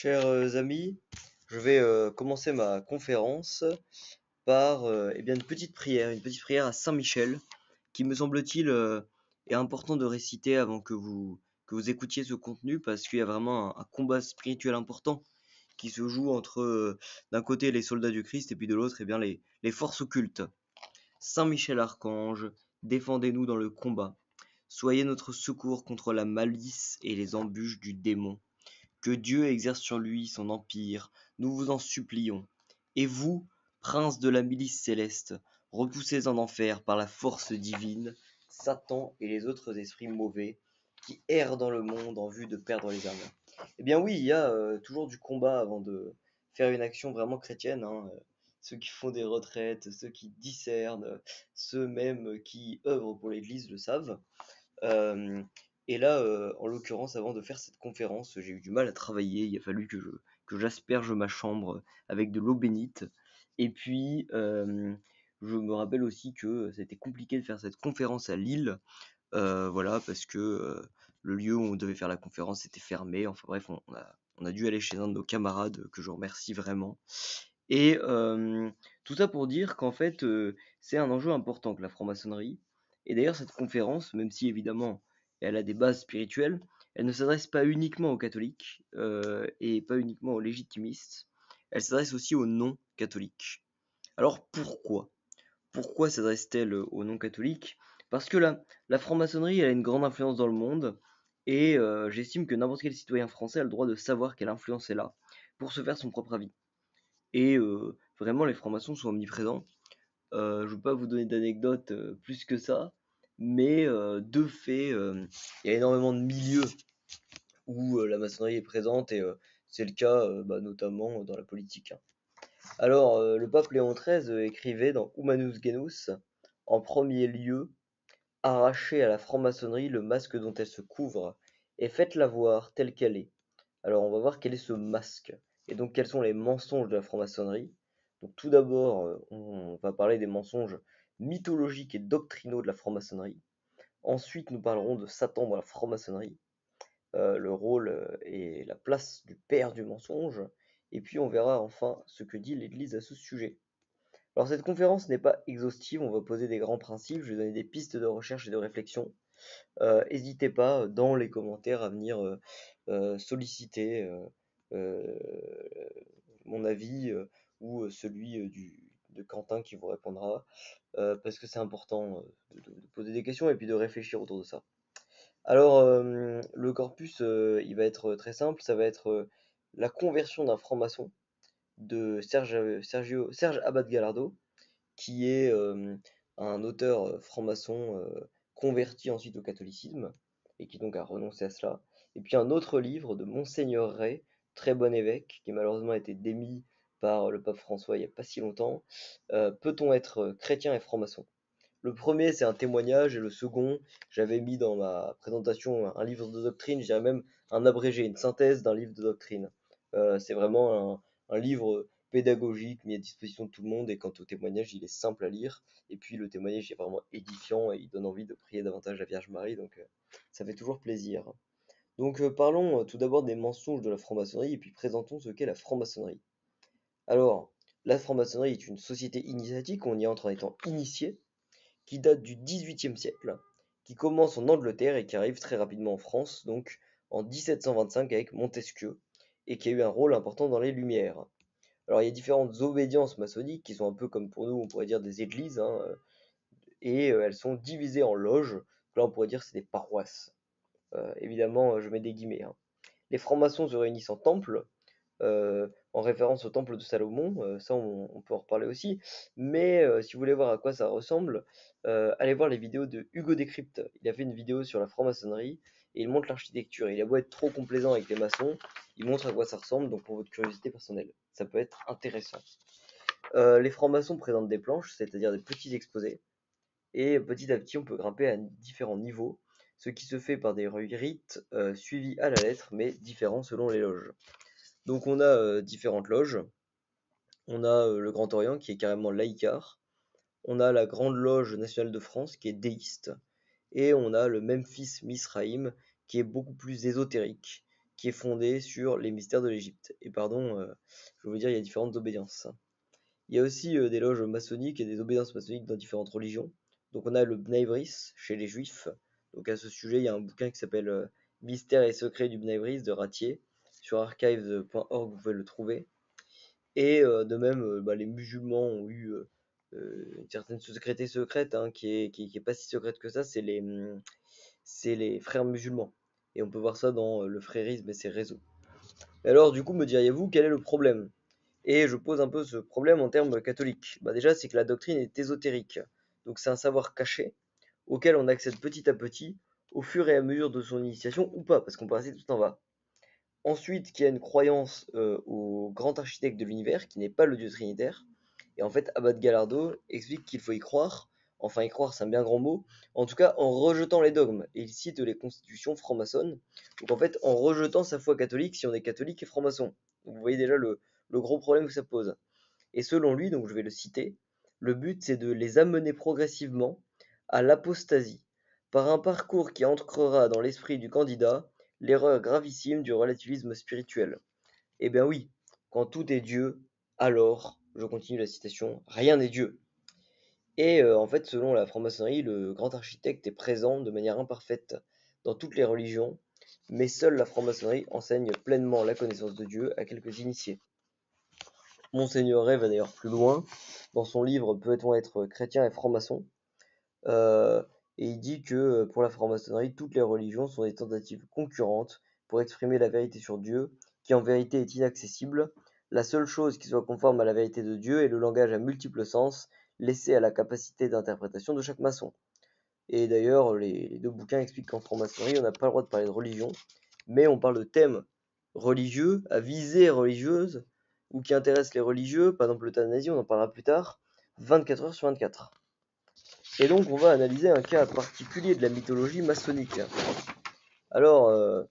Chers amis, je vais commencer ma conférence par une petite prière à Saint-Michel, qui me semble-t-il est important de réciter avant que vous écoutiez ce contenu, parce qu'il y a vraiment un combat spirituel important qui se joue entre d'un côté les soldats du Christ et puis de l'autre les forces occultes. Saint Michel Archange, défendez-nous dans le combat. Soyez notre secours contre la malice et les embûches du démon. Que Dieu exerce sur lui son empire, nous vous en supplions. Et vous, princes de la milice céleste, repoussés en enfer par la force divine, Satan et les autres esprits mauvais qui errent dans le monde en vue de perdre les âmes. Eh bien oui, il y a toujours du combat avant de faire une action vraiment chrétienne, hein. Ceux qui font des retraites, ceux qui discernent, ceux même qui œuvrent pour l'Église le savent. Euh, et là, en l'occurrence, avant de faire cette conférence, j'ai eu du mal à travailler. Il a fallu que j'asperge ma chambre avec de l'eau bénite. Et puis, je me rappelle aussi que c'était compliqué de faire cette conférence à Lille. Voilà, parce que le lieu où on devait faire la conférence était fermé. Enfin bref, on a dû aller chez un de nos camarades que je remercie vraiment. Et tout ça pour dire qu'en fait, c'est un enjeu important que la franc-maçonnerie. Et d'ailleurs, cette conférence, même si évidemment elle a des bases spirituelles, elle ne s'adresse pas uniquement aux catholiques et pas uniquement aux légitimistes. Elle s'adresse aussi aux non-catholiques. Alors pourquoi? Pourquoi s'adresse-t-elle aux non-catholiques? Parce que la franc-maçonnerie, elle a une grande influence dans le monde, et j'estime que n'importe quel citoyen français a le droit de savoir quelle influence elle a pour se faire son propre avis. Et vraiment, les francs-maçons sont omniprésents. Je ne veux pas vous donner d'anecdotes plus que ça, mais de fait, il y a énormément de milieux où la maçonnerie est présente, et c'est le cas notamment dans la politique, hein. Alors, le pape Léon XIII écrivait dans Humanus Genus, en premier lieu, arrachez à la franc-maçonnerie le masque dont elle se couvre, et faites-la voir telle qu'elle est. Alors, on va voir quel est ce masque, et donc quels sont les mensonges de la franc-maçonnerie. Donc, tout d'abord, on va parler des mensonges mythologiques et doctrinaux de la franc-maçonnerie. Ensuite, nous parlerons de Satan dans la franc-maçonnerie, le rôle et la place du père du mensonge. Et puis, on verra enfin ce que dit l'Église à ce sujet. Alors, cette conférence n'est pas exhaustive, on va poser des grands principes, je vais donner des pistes de recherche et de réflexion. N'hésitez pas dans les commentaires à venir solliciter mon avis ou celui de Quentin qui vous répondra, parce que c'est important de poser des questions et puis de réfléchir autour de ça. Alors, le corpus, il va être très simple, ça va être la conversion d'un franc-maçon de Serge Abad-Galardo, qui est un auteur franc-maçon converti ensuite au catholicisme, et qui donc a renoncé à cela. Et puis un autre livre de Monseigneur Ray, très bon évêque, qui malheureusement a été démis par le pape François il n'y a pas si longtemps. Peut-on être chrétien et franc-maçon? Le premier, c'est un témoignage, et le second, j'avais mis dans ma présentation un livre de doctrine, je dirais même un abrégé, une synthèse d'un livre de doctrine. C'est vraiment un livre pédagogique mis à disposition de tout le monde, et quant au témoignage, il est simple à lire, et puis le témoignage est vraiment édifiant, et il donne envie de prier davantage la Vierge Marie, donc ça fait toujours plaisir. Donc parlons tout d'abord des mensonges de la franc-maçonnerie, et puis présentons ce qu'est la franc-maçonnerie. Alors, la franc-maçonnerie est une société initiatique, on y entre en étant initié, qui date du XVIIIe siècle, qui commence en Angleterre et qui arrive très rapidement en France, donc en 1725 avec Montesquieu, et qui a eu un rôle important dans les Lumières. Alors il y a différentes obédiences maçonniques qui sont un peu comme pour nous, on pourrait dire des églises, hein, et elles sont divisées en loges. Là on pourrait dire que c'est des paroisses. Évidemment, je mets des guillemets, hein. Les francs-maçons se réunissent en temple, en référence au temple de Salomon, ça on peut en reparler aussi. Mais si vous voulez voir à quoi ça ressemble, allez voir les vidéos de Hugo Décrypte. Il a fait une vidéo sur la franc-maçonnerie et il montre l'architecture. Il a beau être trop complaisant avec les maçons, il montre à quoi ça ressemble, donc pour votre curiosité personnelle, ça peut être intéressant. Les francs-maçons présentent des planches, c'est-à-dire des petits exposés, et petit à petit on peut grimper à différents niveaux, ce qui se fait par des rites suivis à la lettre, mais différents selon les loges. Donc on a différentes loges. On a le Grand Orient qui est carrément laïcard. On a la Grande Loge nationale de France qui est déiste. Et on a le Memphis Misraïm qui est beaucoup plus ésotérique, qui est fondée sur les mystères de l'Égypte. Et pardon, je veux vous dire, il y a différentes obédiences. Il y a aussi des loges maçonniques et des obédiences maçonniques dans différentes religions. Donc on a le Bnei Bris chez les Juifs. Donc à ce sujet, il y a un bouquin qui s'appelle Mystères et secrets du Bnei Bris de Ratier. Sur archives.org, vous pouvez le trouver. Et de même, les musulmans ont eu une certaine secrété secrète, hein, qui est pas si secrète que ça, c'est les frères musulmans. Et on peut voir ça dans le frérisme et ses réseaux. Et alors, du coup, me diriez-vous, quel est le problème? Et je pose un peu ce problème en termes catholiques. Bah déjà, c'est que la doctrine est ésotérique. Donc c'est un savoir caché auquel on accède petit à petit au fur et à mesure de son initiation ou pas, parce qu'on peut rester tout en bas. Ensuite, qu'il y a une croyance au grand architecte de l'univers, qui n'est pas le Dieu trinitaire. Et en fait, Abad Gallardo explique qu'il faut y croire. Enfin, y croire, c'est un bien grand mot. En tout cas, en rejetant les dogmes. Et il cite les constitutions franc-maçonnes. Donc en fait, en rejetant sa foi catholique, si on est catholique et franc-maçon. Donc vous voyez déjà le gros problème que ça pose. Et selon lui, donc je vais le citer, le but c'est de les amener progressivement à l'apostasie, par un parcours qui ancrera dans l'esprit du candidat l'erreur gravissime du relativisme spirituel. Eh bien oui, quand tout est Dieu, alors, je continue la citation, rien n'est Dieu. Et en fait, selon la franc-maçonnerie, le grand architecte est présent de manière imparfaite dans toutes les religions, mais seule la franc-maçonnerie enseigne pleinement la connaissance de Dieu à quelques initiés. Monseigneur Ray va d'ailleurs plus loin. Dans son livre Peut-on être chrétien et franc-maçon? Euh, et il dit que pour la franc-maçonnerie, toutes les religions sont des tentatives concurrentes pour exprimer la vérité sur Dieu, qui en vérité est inaccessible. La seule chose qui soit conforme à la vérité de Dieu est le langage à multiples sens, laissé à la capacité d'interprétation de chaque maçon. Et d'ailleurs, les deux bouquins expliquent qu'en franc-maçonnerie, on n'a pas le droit de parler de religion, mais on parle de thèmes religieux, à visée religieuse, ou qui intéressent les religieux, par exemple l'euthanasie, on en parlera plus tard, 24 heures sur 24. Et donc, on va analyser un cas particulier de la mythologie maçonnique. Alors,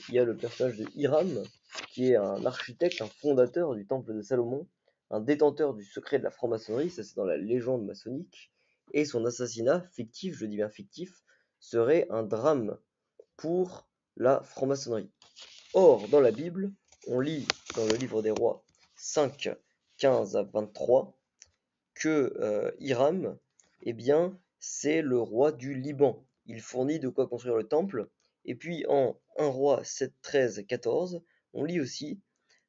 il y a le personnage de Hiram, qui est un architecte, un fondateur du temple de Salomon, un détenteur du secret de la franc-maçonnerie, ça c'est dans la légende maçonnique, et son assassinat, fictif, je dis bien fictif, serait un drame pour la franc-maçonnerie. Or, dans la Bible, on lit dans le livre des rois 5, 15 à 23 que Hiram, eh bien, c'est le roi du Liban. Il fournit de quoi construire le temple. Et puis en 1 roi 7, 13, 14, on lit aussi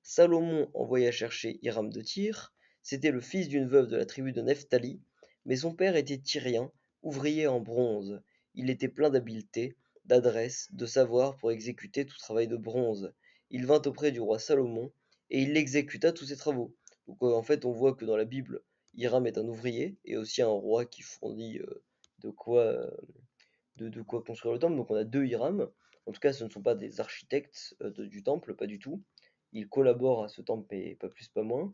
Salomon envoya chercher Hiram de Tyr. C'était le fils d'une veuve de la tribu de Nephtali, mais son père était tyrien, ouvrier en bronze. Il était plein d'habileté, d'adresse, de savoir pour exécuter tout travail de bronze. Il vint auprès du roi Salomon et il exécuta tous ses travaux. Donc en fait, on voit que dans la Bible, Hiram est un ouvrier et aussi un roi qui fournit de quoi, euh, de quoi construire le temple. Donc on a deux Hiram. En tout cas, ce ne sont pas des architectes du temple, pas du tout. Il collabore à ce temple, et pas plus, pas moins.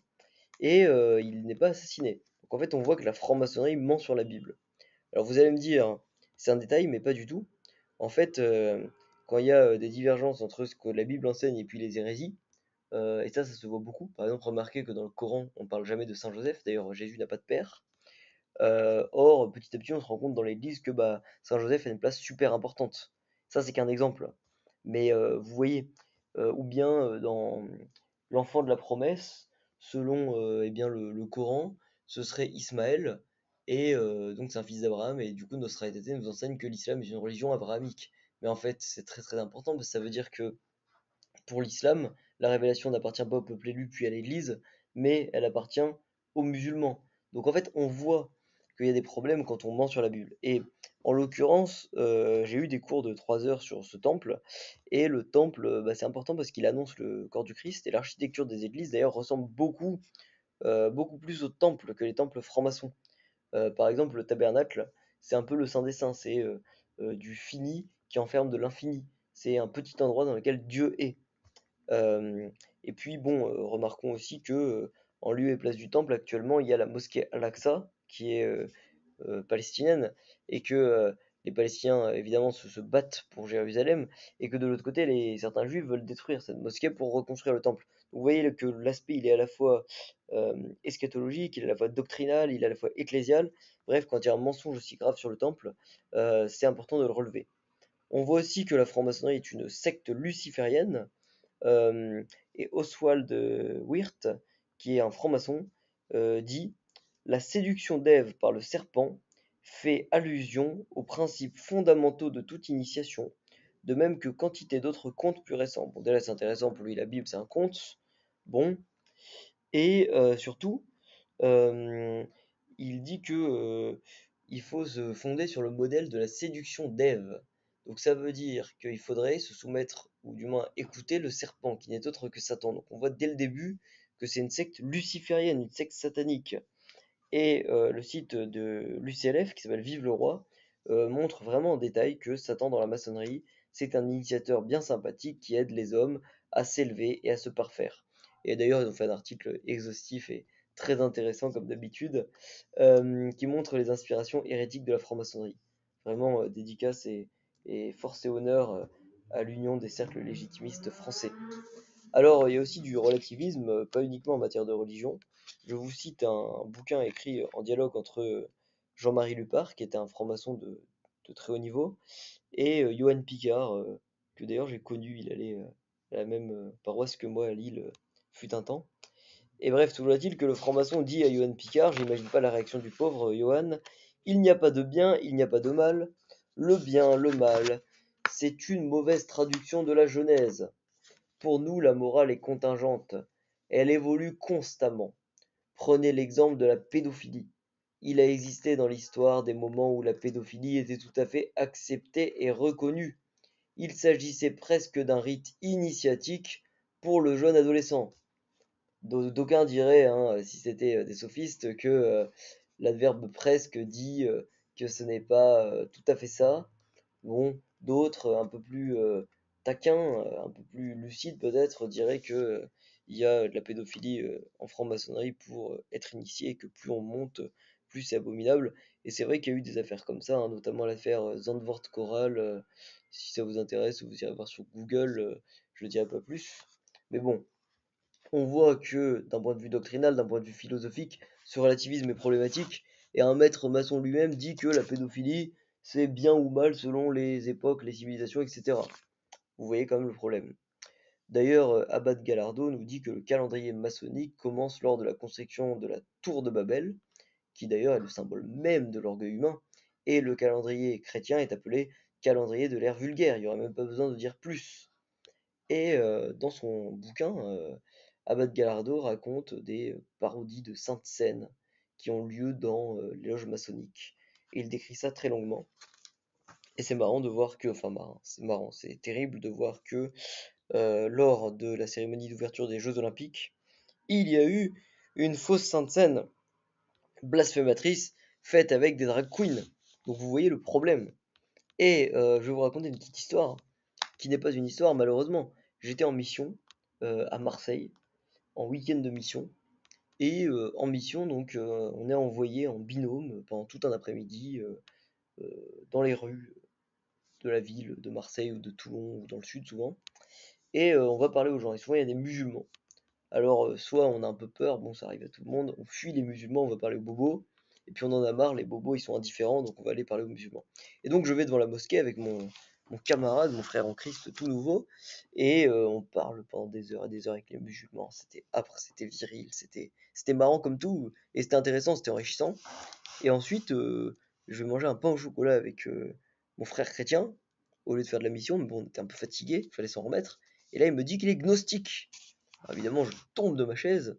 Et il n'est pas assassiné. Donc en fait, on voit que la franc-maçonnerie ment sur la Bible. Alors vous allez me dire, c'est un détail, mais pas du tout. En fait, quand il y a des divergences entre ce que la Bible enseigne et puis les hérésies, et ça se voit beaucoup. Par exemple, remarquez que dans le Coran, on parle jamais de Saint Joseph. D'ailleurs, Jésus n'a pas de père. Or, petit à petit, on se rend compte dans l'Église que Saint Joseph a une place super importante. Ça, c'est qu'un exemple. Mais vous voyez, ou bien dans l'enfant de la promesse, selon eh bien, le Coran, ce serait Ismaël, et donc c'est un fils d'Abraham, et du coup, Nostra Aetate nous enseigne que l'islam est une religion abrahamique. Mais en fait, c'est très très important, parce que ça veut dire que pour l'islam, la révélation n'appartient pas au peuple élu puis à l'Église, mais elle appartient aux musulmans. Donc en fait, on voit qu'il y a des problèmes quand on ment sur la Bible. Et en l'occurrence, j'ai eu des cours de 3 heures sur ce temple, et le temple, c'est important parce qu'il annonce le corps du Christ, et l'architecture des églises d'ailleurs ressemble beaucoup plus au temple que les temples francs-maçons. Par exemple, le tabernacle, c'est un peu le Saint des Saints, c'est du fini qui enferme de l'infini. C'est un petit endroit dans lequel Dieu est. Et puis bon, remarquons aussi que, en lieu et place du temple, actuellement, il y a la mosquée Al-Aqsa qui est, palestinienne et que, les Palestiniens, évidemment, se battent pour Jérusalem et que de l'autre côté, certains juifs veulent détruire cette mosquée pour reconstruire le temple. Vous voyez que l'aspect, il est à la fois, eschatologique, il est à la fois doctrinal, il est à la fois ecclésial. Bref, quand il y a un mensonge aussi grave sur le temple, c'est important de le relever. On voit aussi que la franc-maçonnerie est une secte luciférienne. Et Oswald Wirth, qui est un franc-maçon, dit: La séduction d'Ève par le serpent fait allusion aux principes fondamentaux de toute initiation, de même que quantité d'autres contes plus récents. Bon, déjà, c'est intéressant pour lui, la Bible, c'est un conte. Bon, et surtout, euh, il dit que il faut se fonder sur le modèle de la séduction d'Ève. Donc ça veut dire qu'il faudrait se soumettre, ou du moins écouter le serpent, qui n'est autre que Satan. Donc on voit dès le début que c'est une secte luciférienne, une secte satanique. Et le site de l'UCLF, qui s'appelle Vive le Roi, montre vraiment en détail que Satan dans la maçonnerie, c'est un initiateur bien sympathique qui aide les hommes à s'élever et à se parfaire. Et d'ailleurs, ils ont fait un article exhaustif et très intéressant, comme d'habitude, qui montre les inspirations hérétiques de la franc-maçonnerie. Vraiment, dédicace et force et honneur à l'union des cercles légitimistes français. Alors, il y a aussi du relativisme, pas uniquement en matière de religion. Je vous cite un bouquin écrit en dialogue entre Jean-Marie Lupart, qui était un franc-maçon de très haut niveau, et Johan Picard, que d'ailleurs j'ai connu, il allait à la même paroisse que moi à Lille, fut un temps. Et bref, toujours est-il que le franc-maçon dit à Johan Picard, j'imagine pas la réaction du pauvre Johan: il n'y a pas de bien, il n'y a pas de mal. Le bien, le mal, c'est une mauvaise traduction de la Genèse. Pour nous, la morale est contingente, elle évolue constamment. Prenez l'exemple de la pédophilie. Il a existé dans l'histoire des moments où la pédophilie était tout à fait acceptée et reconnue. Il s'agissait presque d'un rite initiatique pour le jeune adolescent. D'aucuns diraient, hein, si c'était des sophistes, que l'adverbe presque dit que ce n'est pas tout à fait ça. Bon, d'autres, un peu plus taquins, un peu plus lucides peut-être, diraient que il y a de la pédophilie en franc-maçonnerie pour être initié, et que plus on monte, plus c'est abominable. Et c'est vrai qu'il y a eu des affaires comme ça, hein, notamment l'affaire Zandvoort Choral. Si ça vous intéresse, vous irez voir sur Google, je ne dirai pas plus. Mais bon, on voit que d'un point de vue doctrinal, d'un point de vue philosophique, ce relativisme est problématique, et un maître maçon lui-même dit que la pédophilie, c'est bien ou mal selon les époques, les civilisations, etc. Vous voyez quand même le problème. D'ailleurs, Abad Galardo nous dit que le calendrier maçonnique commence lors de la construction de la tour de Babel, qui d'ailleurs est le symbole même de l'orgueil humain, et le calendrier chrétien est appelé calendrier de l'ère vulgaire, il n'y aurait même pas besoin de dire plus. Et dans son bouquin, Abad Galardo raconte des parodies de saintes scènes qui ont lieu dans les loges maçonniques. Et il décrit ça très longuement. Et c'est marrant de voir que, enfin marrant, c'est terrible de voir que lors de la cérémonie d'ouverture des Jeux Olympiques, il y a eu une fausse sainte scène blasphématrice faite avec des drag queens. Donc vous voyez le problème. Et je vais vous raconter une petite histoire qui n'est pas une histoire malheureusement. J'étais en mission à Marseille, en week-end de mission. Et en mission, donc, on est envoyé en binôme pendant tout un après-midi dans les rues de la ville de Marseille ou de Toulon ou dans le sud souvent. Et on va parler aux gens. Et souvent, il y a des musulmans. Alors, soit on a un peu peur, bon, ça arrive à tout le monde, on fuit les musulmans, on va parler aux bobos. Et puis on en a marre, les bobos ils sont indifférents, donc on va aller parler aux musulmans. Et donc je vais devant la mosquée avec mon camarade, mon frère en Christ tout nouveau, et on parle pendant des heures et des heures avec les musulmans. C'était âpre, c'était viril, c'était marrant comme tout, et c'était intéressant, c'était enrichissant. Et ensuite, je vais manger un pain au chocolat avec mon frère chrétien, au lieu de faire de la mission, mais bon, on était un peu fatigué, il fallait s'en remettre. Et là, il me dit qu'il est gnostique. Alors, évidemment, je tombe de ma chaise,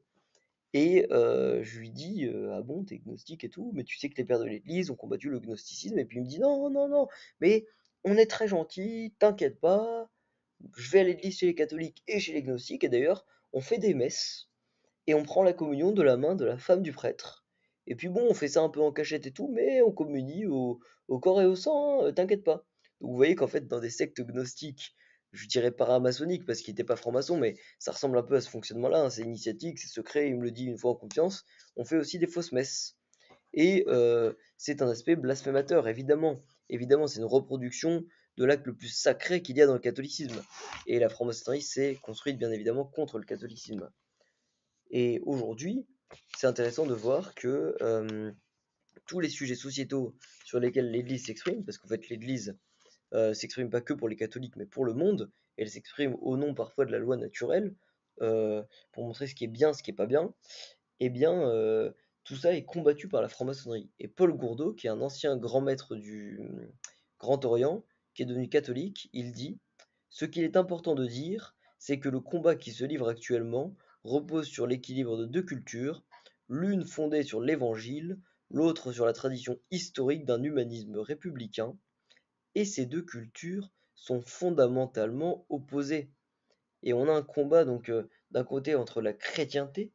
et je lui dis: «Ah bon, t'es gnostique et tout, mais tu sais que les pères de l'Église ont combattu le gnosticisme?» Et puis il me dit: «Non, non, non, mais on est très gentils, t'inquiète pas, je vais à l'église chez les catholiques et chez les gnostiques, et d'ailleurs, on fait des messes et on prend la communion de la main de la femme du prêtre. Et puis bon, on fait ça un peu en cachette et tout, mais on communie au corps et au sang, hein, t'inquiète pas.» Donc vous voyez qu'en fait, dans des sectes gnostiques, je dirais paramaçonniques parce qu'il n'était pas franc-maçon, mais ça ressemble un peu à ce fonctionnement-là, hein, c'est initiatique, c'est secret, il me le dit une fois en confiance, on fait aussi des fausses messes. Et c'est un aspect blasphémateur, évidemment. Évidemment, c'est une reproduction de l'acte le plus sacré qu'il y a dans le catholicisme. Et la franc-maçonnerie s'est construite bien évidemment contre le catholicisme. Et aujourd'hui, c'est intéressant de voir que tous les sujets sociétaux sur lesquels l'Église s'exprime, parce qu'en fait l'Église s'exprime pas que pour les catholiques, mais pour le monde, elles s'expriment au nom parfois de la loi naturelle, pour montrer ce qui est bien, ce qui est pas bien, eh bien, tout ça est combattu par la franc-maçonnerie. Et Paul Gourdeau, qui est un ancien grand maître du Grand Orient, qui est devenu catholique, il dit: «Ce qu'il est important de dire, c'est que le combat qui se livre actuellement repose sur l'équilibre de deux cultures, l'une fondée sur l'Évangile, l'autre sur la tradition historique d'un humanisme républicain, et ces deux cultures sont fondamentalement opposées. Et on a un combat donc d'un côté entre la chrétienté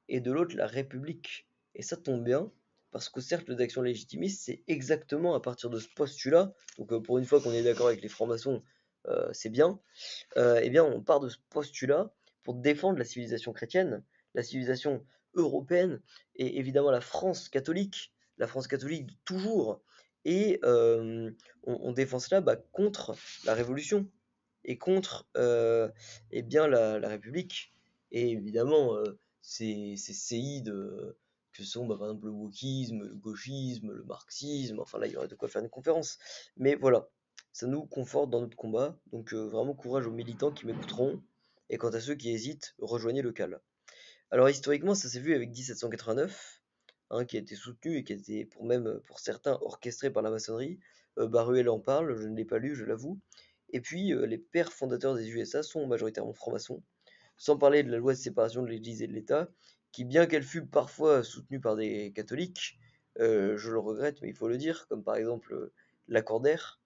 et de l'autre la République. Et ça tombe bien, parce qu'au cercle d'action légitimiste, c'est exactement à partir de ce postulat, donc pour une fois qu'on est d'accord avec les francs-maçons, c'est bien, eh bien on part de ce postulat pour défendre la civilisation chrétienne, la civilisation européenne, et évidemment la France catholique de toujours, et on défend cela contre la Révolution et contre eh bien la République, et évidemment ces séides que sont par exemple le wokisme, le gauchisme, le marxisme, enfin là il y aurait de quoi faire une conférence. Mais voilà, ça nous conforte dans notre combat, donc vraiment courage aux militants qui m'écouteront, et quant à ceux qui hésitent, rejoignez le CAL. Alors historiquement, ça s'est vu avec 1789, hein, qui a été soutenu et qui a été pour certains orchestré par la maçonnerie. Baruel en parle, je ne l'ai pas lu, je l'avoue. Et puis les pères fondateurs des USA sont majoritairement francs-maçons, sans parler de la loi de séparation de l'Église et de l'État, qui bien qu'elle fût parfois soutenue par des catholiques, je le regrette, mais il faut le dire, comme par exemple Lacordaire,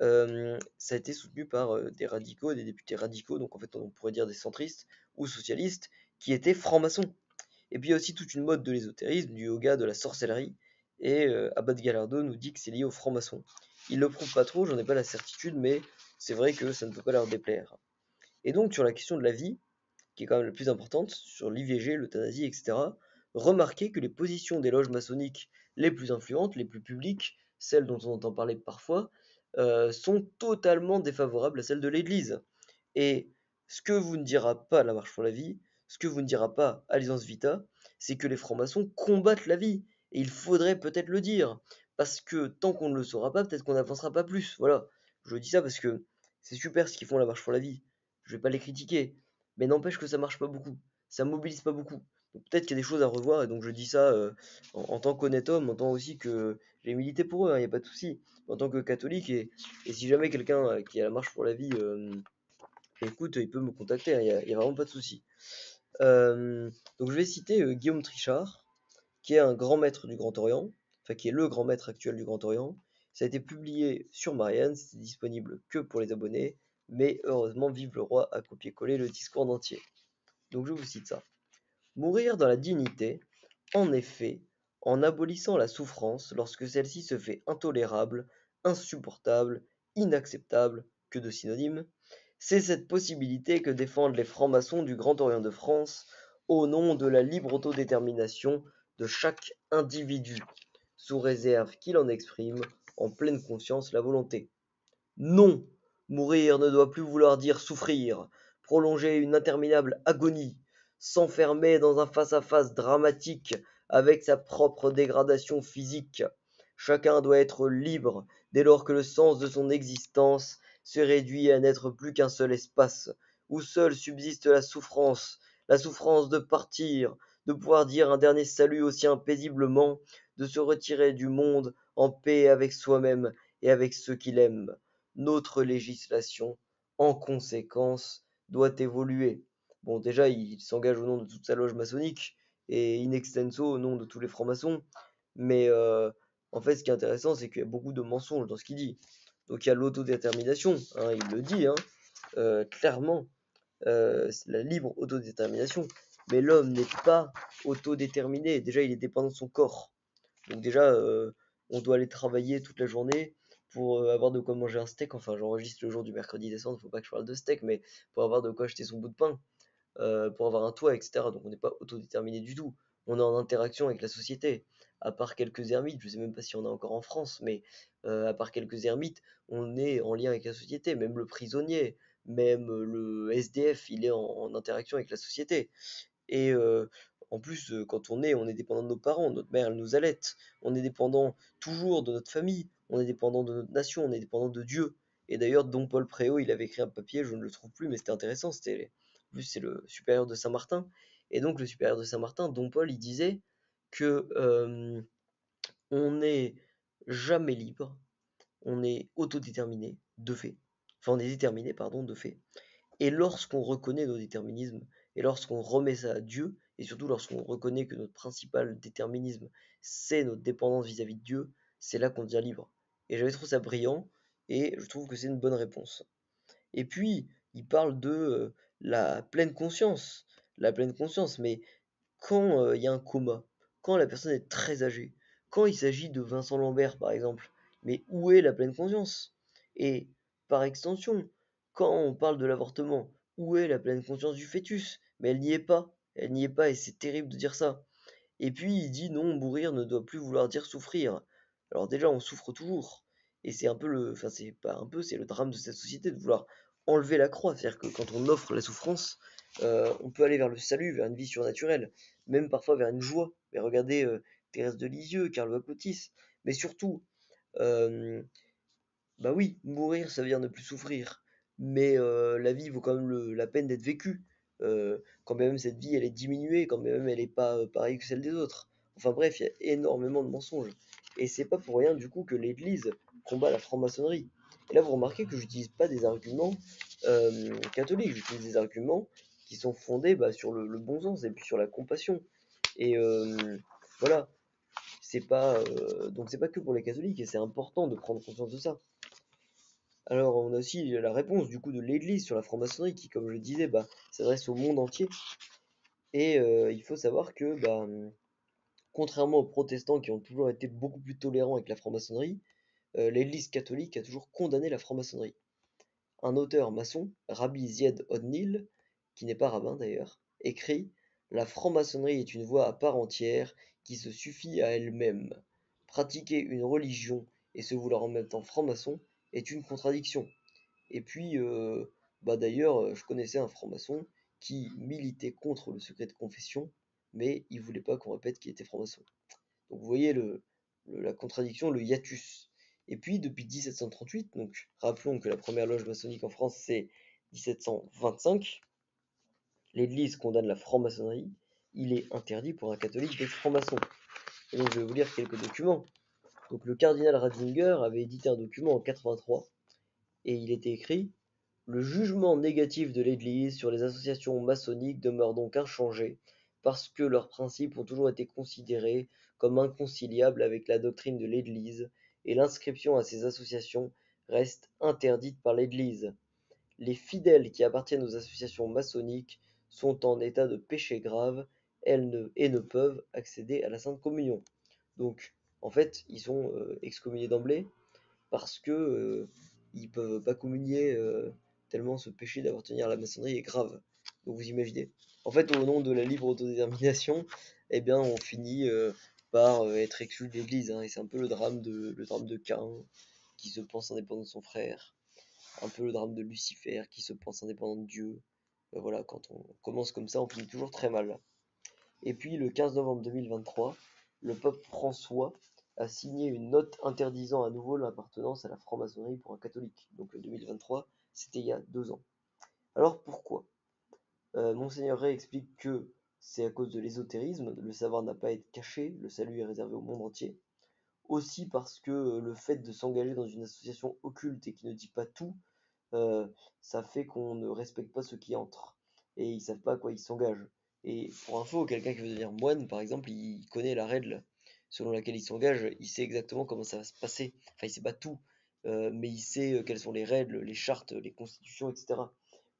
ça a été soutenu par des radicaux, des députés radicaux, donc en fait on pourrait dire des centristes ou socialistes, qui étaient francs-maçons. Et puis il y a aussi toute une mode de l'ésotérisme, du yoga, de la sorcellerie, et Abad Gallardo nous dit que c'est lié aux francs-maçons. Il le prouve pas trop, j'en ai pas la certitude, mais c'est vrai que ça ne peut pas leur déplaire. Et donc sur la question de la vie, qui est quand même la plus importante, sur l'IVG, l'euthanasie, etc., remarquez que les positions des loges maçonniques les plus influentes, les plus publiques, celles dont on entend parler parfois, sont totalement défavorables à celles de l'Église. Et ce que vous ne dira pas la Marche pour la vie, ce que vous ne dira pas Alliance Vita, c'est que les francs-maçons combattent la vie. Et il faudrait peut-être le dire. Parce que tant qu'on ne le saura pas, peut-être qu'on n'avancera pas plus. Voilà. Je dis ça parce que c'est super ce qu'ils font la Marche pour la vie. Je vais pas les critiquer. Mais n'empêche que ça marche pas beaucoup. Ça mobilise pas beaucoup. Donc peut-être qu'il y a des choses à revoir. Et donc je dis ça en tant qu'honnête homme, en tant aussi que j'ai milité pour eux, il n'y a pas de souci. En tant que catholique, et si jamais quelqu'un qui est à la Marche pour la vie écoute, il peut me contacter, il y a vraiment pas de souci. Donc je vais citer Guillaume Trichard, qui est un grand maître du Grand Orient, enfin qui est le grand maître actuel du Grand Orient. Ça a été publié sur Marianne, c'était disponible que pour les abonnés, mais heureusement, vive le roi a copié-collé le discours en entier. Donc je vous cite ça. Mourir dans la dignité, en effet, en abolissant la souffrance lorsque celle-ci se fait intolérable, insupportable, inacceptable, que de synonymes, c'est cette possibilité que défendent les francs-maçons du Grand Orient de France au nom de la libre autodétermination de chaque individu, sous réserve qu'il en exprime en pleine conscience la volonté. Non, mourir ne doit plus vouloir dire souffrir, prolonger une interminable agonie, s'enfermer dans un face-à-face dramatique avec sa propre dégradation physique. Chacun doit être libre dès lors que le sens de son existence se réduit à n'être plus qu'un seul espace, où seule subsiste la souffrance de partir, de pouvoir dire un dernier salut aussi paisiblement, de se retirer du monde en paix avec soi-même et avec ceux qu'il aime. Notre législation, en conséquence, doit évoluer. Bon, déjà, il s'engage au nom de toute sa loge maçonnique et in extenso au nom de tous les francs-maçons. Mais en fait, ce qui est intéressant, c'est qu'il y a beaucoup de mensonges dans ce qu'il dit. Donc il y a l'autodétermination, hein, il le dit, hein, clairement, c'est la libre autodétermination. Mais l'homme n'est pas autodéterminé. Déjà, il est dépendant de son corps. Donc déjà, on doit aller travailler toute la journée pour avoir de quoi manger un steak. Enfin, j'enregistre le jour du mercredi décembre, il ne faut pas que je parle de steak, mais pour avoir de quoi acheter son bout de pain, pour avoir un toit, etc. Donc on n'est pas autodéterminé du tout. On est en interaction avec la société. À part quelques ermites, je ne sais même pas si on a encore en France, mais à part quelques ermites, on est en lien avec la société. Même le prisonnier, même le SDF, il est en interaction avec la société. Et en plus, quand on est dépendant de nos parents. Notre mère, elle nous allaite. On est dépendant toujours de notre famille. On est dépendant de notre nation. On est dépendant de Dieu. Et d'ailleurs, Don Paul Préau, il avait écrit un papier, je ne le trouve plus, mais c'était intéressant. En plus, c'est le supérieur de Saint-Martin. Et donc, le supérieur de Saint-Martin, Don Paul, il disait que on n'est jamais libre, on est autodéterminé de fait. Enfin, on est déterminé, pardon, de fait. Et lorsqu'on reconnaît nos déterminismes, et lorsqu'on remet ça à Dieu, et surtout lorsqu'on reconnaît que notre principal déterminisme, c'est notre dépendance vis-à-vis de Dieu, c'est là qu'on devient libre. Et j'avais trouvé ça brillant, et je trouve que c'est une bonne réponse. Et puis, il parle de la pleine conscience. La pleine conscience, mais quand il y a un coma, quand la personne est très âgée, quand il s'agit de Vincent Lambert par exemple, mais où est la pleine conscience? Et par extension, quand on parle de l'avortement, où est la pleine conscience du fœtus? Mais elle n'y est pas et c'est terrible de dire ça. Et puis il dit non, mourir ne doit plus vouloir dire souffrir. Alors déjà, on souffre toujours. Et c'est un peu enfin c'est pas un peu, c'est le drame de cette société de vouloir enlever la croix. C'est-à-dire que quand on offre la souffrance, on peut aller vers le salut, vers une vie surnaturelle, même parfois vers une joie. Mais regardez Thérèse de Lisieux, Karl Apotis. Mais surtout, euh, bah oui, mourir, ça veut dire ne plus souffrir. Mais la vie vaut quand même la peine d'être vécue. Quand même cette vie, elle est diminuée, quand même elle n'est pas pareille que celle des autres. Enfin bref, il y a énormément de mensonges. Et c'est pas pour rien du coup que l'Église combat la franc-maçonnerie. Et là, vous remarquez que j'utilise pas des arguments catholiques, j'utilise des arguments qui sont fondés sur le bon sens et puis sur la compassion. Et voilà, c'est pas que pour les catholiques et c'est important de prendre conscience de ça. Alors, on a aussi la réponse du coup de l'Église sur la franc-maçonnerie qui, comme je le disais, s'adresse au monde entier. Et il faut savoir que, contrairement aux protestants qui ont toujours été beaucoup plus tolérants avec la franc-maçonnerie, l'Église catholique a toujours condamné la franc-maçonnerie. Un auteur maçon, Rabbi Ziad Odnil, qui n'est pas rabbin d'ailleurs, écrit: La franc-maçonnerie est une voie à part entière qui se suffit à elle-même. Pratiquer une religion et se vouloir en même temps franc-maçon est une contradiction. Et puis, d'ailleurs, je connaissais un franc-maçon qui militait contre le secret de confession, mais il voulait pas qu'on répète qu'il était franc-maçon. Donc vous voyez la contradiction, le hiatus. Et puis depuis 1738, donc rappelons que la première loge maçonnique en France c'est 1725, l'Église condamne la franc-maçonnerie, il est interdit pour un catholique d'être franc-maçon. Et donc je vais vous lire quelques documents. Donc le cardinal Ratzinger avait édité un document en 83 et il était écrit: Le jugement négatif de l'Église sur les associations maçonniques demeure donc inchangé, parce que leurs principes ont toujours été considérés comme inconciliables avec la doctrine de l'Église, et l'inscription à ces associations reste interdite par l'Église. Les fidèles qui appartiennent aux associations maçonniques sont en état de péché grave et ne peuvent accéder à la Sainte Communion. Donc, en fait, ils sont excommuniés d'emblée, parce que ils peuvent pas communier tellement ce péché d'appartenir à la maçonnerie est grave. Donc vous imaginez. En fait, au nom de la libre autodétermination, eh bien, on finit par être exclu de l'Église, hein, et c'est un peu le drame de Caïn qui se pense indépendant de son frère, un peu le drame de Lucifer qui se pense indépendant de Dieu. Voilà, quand on commence comme ça, on finit toujours très mal. Et puis le 15 novembre 2023, le pape François a signé une note interdisant à nouveau l'appartenance à la franc-maçonnerie pour un catholique. Donc le 2023, c'était il y a 2 ans. Alors pourquoi? Monseigneur Ray explique que c'est à cause de l'ésotérisme, le savoir n'a pas à être caché, le salut est réservé au monde entier. Aussi parce que le fait de s'engager dans une association occulte et qui ne dit pas tout, euh, ça fait qu'on ne respecte pas ceux qui entrent. Et ils savent pas à quoi ils s'engagent. Et pour info, quelqu'un qui veut devenir moine, par exemple, il connaît la règle selon laquelle il s'engage, il sait exactement comment ça va se passer. Enfin, il sait pas tout, mais il sait quelles sont les règles, les chartes, les constitutions, etc.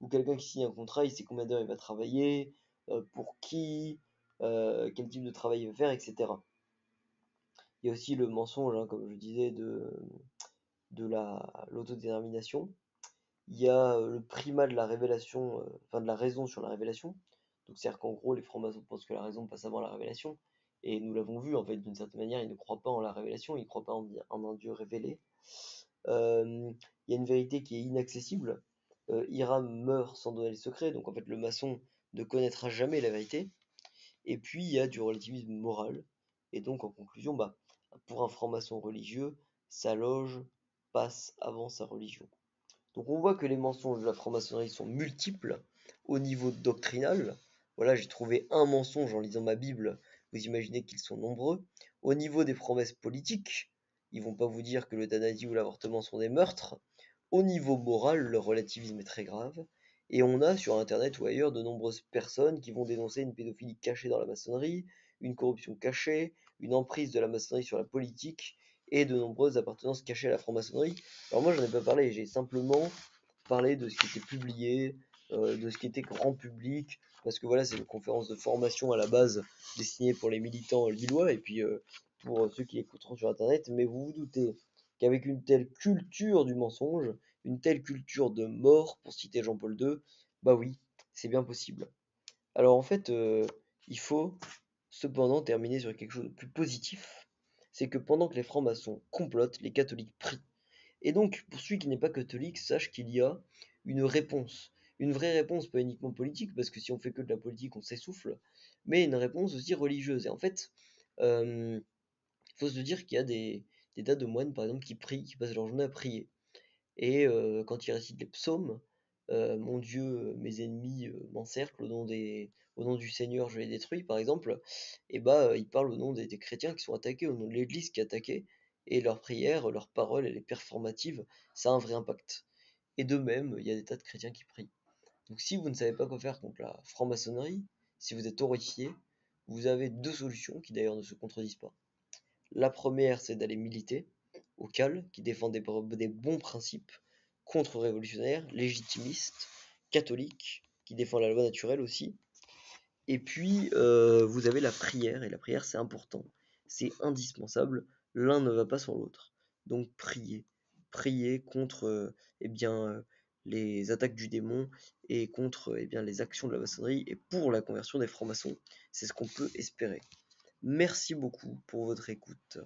Ou quelqu'un qui signe un contrat, il sait combien d'heures il va travailler, pour qui, quel type de travail il va faire, etc. Il y a aussi le mensonge, hein, comme je disais, de l'autodétermination. Il y a le primat de la révélation, enfin de la raison sur la révélation. Donc c'est-à-dire qu'en gros, les francs-maçons pensent que la raison passe avant la révélation. Et nous l'avons vu, en fait, d'une certaine manière, ils ne croient pas en la révélation, ils ne croient pas en un Dieu révélé. Il y a une vérité qui est inaccessible. Hiram meurt sans donner le secret, donc en fait, le maçon ne connaîtra jamais la vérité. Et puis, il y a du relativisme moral. Et donc, en conclusion, pour un franc-maçon religieux, sa loge passe avant sa religion. Donc on voit que les mensonges de la franc-maçonnerie sont multiples au niveau doctrinal. Voilà, j'ai trouvé un mensonge en lisant ma Bible, vous imaginez qu'ils sont nombreux. Au niveau des promesses politiques, ils vont pas vous dire que l'euthanasie ou l'avortement sont des meurtres. Au niveau moral, le relativisme est très grave. Et on a sur internet ou ailleurs de nombreuses personnes qui vont dénoncer une pédophilie cachée dans la maçonnerie, une corruption cachée, une emprise de la maçonnerie sur la politique et de nombreuses appartenances cachées à la franc-maçonnerie. Alors moi j'en ai pas parlé, j'ai simplement parlé de ce qui était publié, de ce qui était grand public, parce que voilà, c'est une conférence de formation à la base destinée pour les militants lillois et puis pour ceux qui écouteront sur internet, mais vous vous doutez qu'avec une telle culture du mensonge, une telle culture de mort, pour citer Jean-Paul II, bah oui, c'est bien possible. Alors en fait, il faut cependant terminer sur quelque chose de plus positif, c'est que pendant que les francs-maçons complotent, les catholiques prient. Et donc, pour celui qui n'est pas catholique, sache qu'il y a une réponse. Une vraie réponse, pas uniquement politique, parce que si on fait que de la politique, on s'essouffle, mais une réponse aussi religieuse. Et en fait, il faut se dire qu'il y a des tas de moines, par exemple, qui prient, qui passent leur journée à prier. Et quand ils récitent les psaumes, mon Dieu, mes ennemis m'encerclent au nom du Seigneur, je les détruis, par exemple, et bah, ils parlent au nom des chrétiens qui sont attaqués, au nom de l'Église qui est attaquée, et leurs prières, leurs paroles, elle est performative, ça a un vrai impact. Et de même, il y a des tas de chrétiens qui prient. Donc si vous ne savez pas quoi faire contre la franc-maçonnerie, si vous êtes horrifié, vous avez deux solutions qui d'ailleurs ne se contredisent pas. La première, c'est d'aller militer au CAL, qui défend des bons principes, contre-révolutionnaires, légitimistes, catholiques, qui défend la loi naturelle aussi. Et puis, vous avez la prière, et la prière, c'est important, c'est indispensable, l'un ne va pas sans l'autre. Donc, priez. Priez contre eh bien, les attaques du démon et contre eh bien, les actions de la maçonnerie et pour la conversion des francs-maçons. C'est ce qu'on peut espérer. Merci beaucoup pour votre écoute.